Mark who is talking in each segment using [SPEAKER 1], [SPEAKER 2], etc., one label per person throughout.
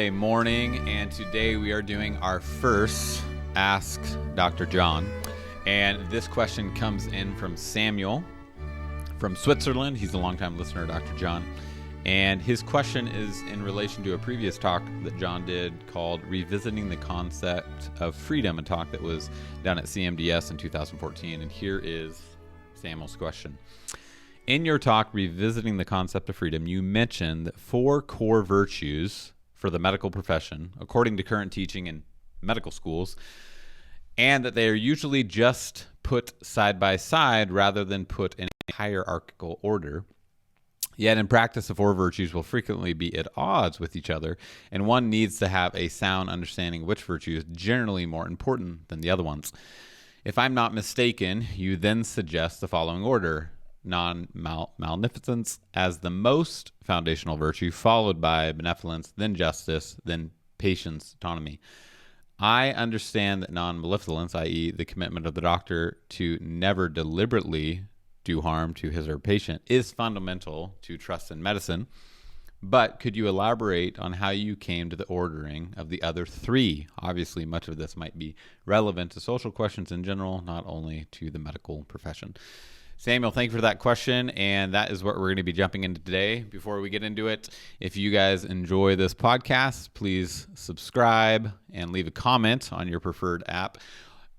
[SPEAKER 1] Wednesday morning, and today we are doing our first Ask Dr. John. And this question comes in from Samuel from Switzerland. He's a longtime listener, Dr. John. And his question is in relation to a previous talk that John did called Revisiting the Concept of Freedom, a talk that was done at CMDS in 2014. And here is Samuel's question. In your talk, Revisiting the Concept of Freedom, you mentioned that 4 core virtues for the medical profession, according to current teaching in medical schools, and that they are usually just put side by side rather than put in a hierarchical order. Yet in practice, the 4 virtues will frequently be at odds with each other, and one needs to have a sound understanding which virtue is generally more important than the other ones. If I'm not mistaken, you then suggest the following order: non-maleficence as the most foundational virtue, followed by benevolence, then justice, then patience, autonomy. I understand that non-maleficence, i.e. the commitment of the doctor to never deliberately do harm to his or her patient, is fundamental to trust in medicine. But could you elaborate on how you came to the ordering of the other 3? Obviously, much of this might be relevant to social questions in general, not only to the medical profession. Samuel, thank you for that question, and that is what we're going to be jumping into today. Before we get into it, if you guys enjoy this podcast, please subscribe and leave a comment on your preferred app.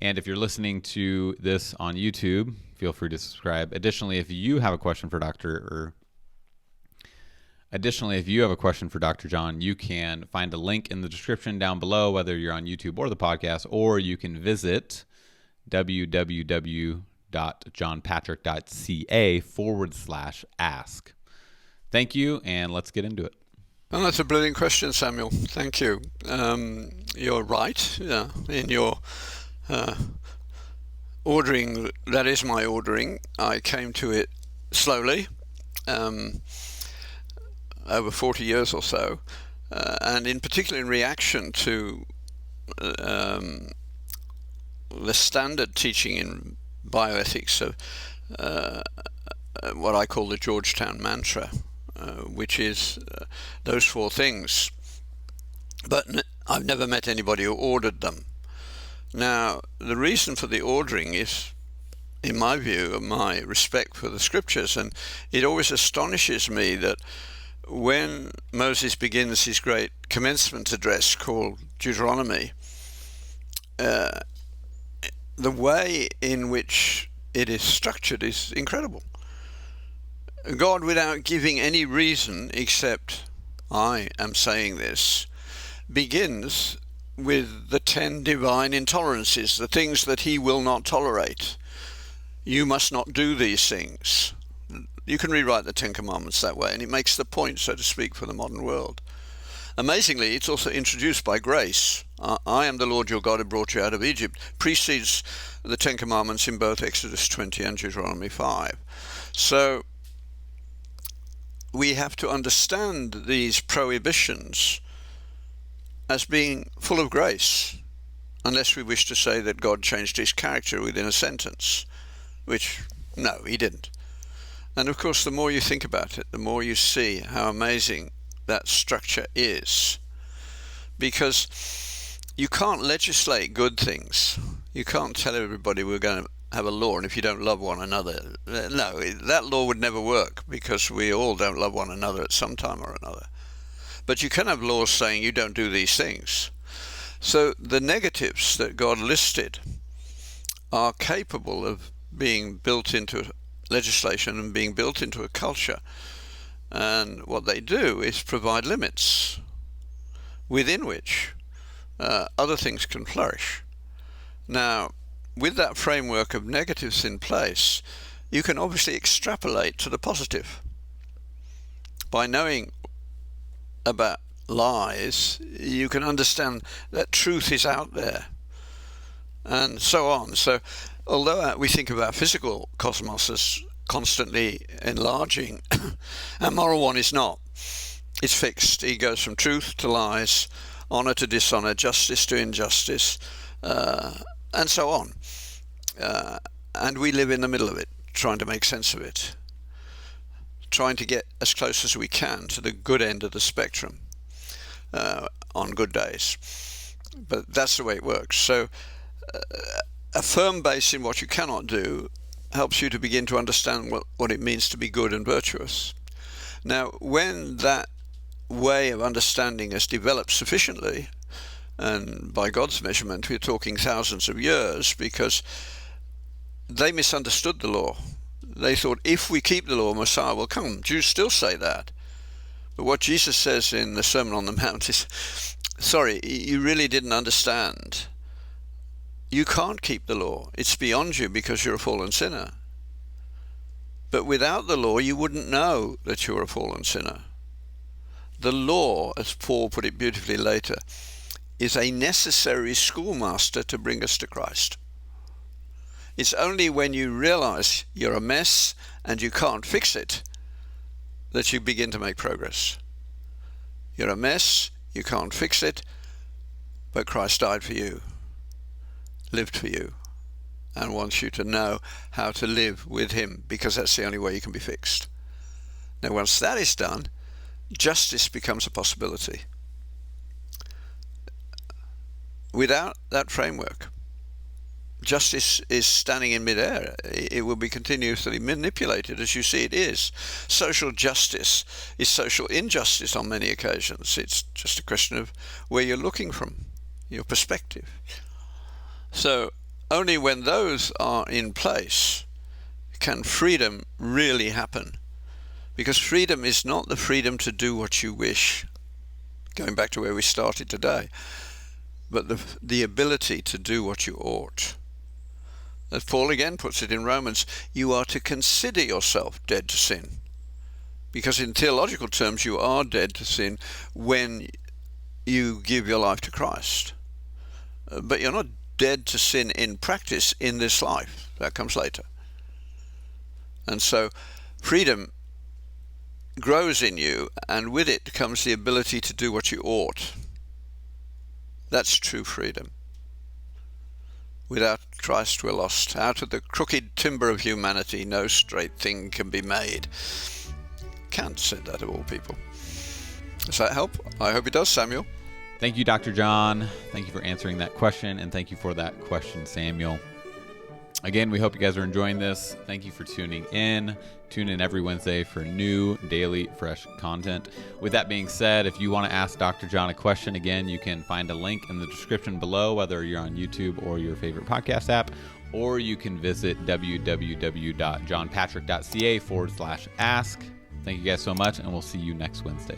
[SPEAKER 1] And if you're listening to this on YouTube, feel free to subscribe. Additionally, if you have a question for Dr. John, you can find a link in the description down below, whether you're on YouTube or the podcast, or you can visit www.johnpatrick.ca/ask. Thank you, and let's get into it.
[SPEAKER 2] Well, that's a brilliant question, Samuel. Thank you. You're right in your ordering. That is my ordering. I came to it slowly, over 40 years or so, and in particular in reaction to the standard teaching in bioethics of what I call the Georgetown mantra, which is those 4 things. But I've never met anybody who ordered them. Now, the reason for the ordering is, in my view, my respect for the scriptures, and it always astonishes me that when Moses begins his great commencement address called Deuteronomy, the way in which it is structured is incredible. God, without giving any reason except I am saying this, begins with the 10 divine intolerances, the things that he will not tolerate. You must not do these things. You can rewrite the 10 Commandments that way, and it makes the point, so to speak, for the modern world. Amazingly, it's also introduced by grace. I am the Lord your God who brought you out of Egypt precedes the 10 Commandments in both Exodus 20 and Deuteronomy 5. So we have to understand these prohibitions as being full of grace, unless we wish to say that God changed his character within a sentence, which, no, he didn't. And of course, the more you think about it, the more you see how amazing that structure is. Because you can't legislate good things. You can't tell everybody we're going to have a law, and if you don't love one another, no, that law would never work, because we all don't love one another at some time or another. But you can have laws saying you don't do these things. So the negatives that God listed are capable of being built into legislation and being built into a culture. And what they do is provide limits within which other things can flourish. Now, with that framework of negatives in place, you can obviously extrapolate to the positive. By knowing about lies, you can understand that truth is out there, and so on. So although we think about physical cosmos as constantly enlarging, our moral one is not. It's fixed. It goes from truth to lies, honor to dishonor, justice to injustice, and so on. And we live in the middle of it, trying to make sense of it, trying to get as close as we can to the good end of the spectrum. on good days. But that's the way it works. So a firm base in what you cannot do helps you to begin to understand what it means to be good and virtuous. Now, when that way of understanding has developed sufficiently, and by God's measurement we're talking thousands of years, because they misunderstood the law. They thought if we keep the law, Messiah will come. Jews still say that. But what Jesus says in the Sermon on the Mount is, sorry, you really didn't understand. You can't keep the law. It's beyond you because you're a fallen sinner. But without the law, you wouldn't know that you're a fallen sinner. The law, as Paul put it beautifully later, is a necessary schoolmaster to bring us to Christ. It's only when you realize you're a mess and you can't fix it that you begin to make progress. You're a mess, you can't fix it, but Christ died for you, lived for you, and wants you to know how to live with him, because that's the only way you can be fixed. Now, once that is done, justice becomes a possibility. Without that framework, justice is standing in midair. It will be continuously manipulated, as you see it is. Social justice is social injustice on many occasions. It's just a question of where you're looking from, your perspective. So only when those are in place can freedom really happen. Because freedom is not the freedom to do what you wish, going back to where we started today, but the ability to do what you ought. As Paul again puts it in Romans, you are to consider yourself dead to sin. Because in theological terms, you are dead to sin when you give your life to Christ. But you're not dead to sin in practice in this life. That comes later. And so freedom grows in you, and with it comes the ability to do what you ought. That's true freedom. Without Christ we're lost. Out of the crooked timber of humanity no straight thing can be made. Kant said that of all people. Does that help? I hope it does, Samuel.
[SPEAKER 1] Thank you, Dr. John. Thank you for answering that question, and thank you for that question, Samuel. Again, we hope you guys are enjoying this. Thank you for tuning in. Tune in every Wednesday for new daily fresh content. With that being said, if you want to ask Dr. John a question, again, you can find a link in the description below, whether you're on YouTube or your favorite podcast app, or you can visit www.johnpatrick.ca/ask. Thank you guys so much, and we'll see you next Wednesday.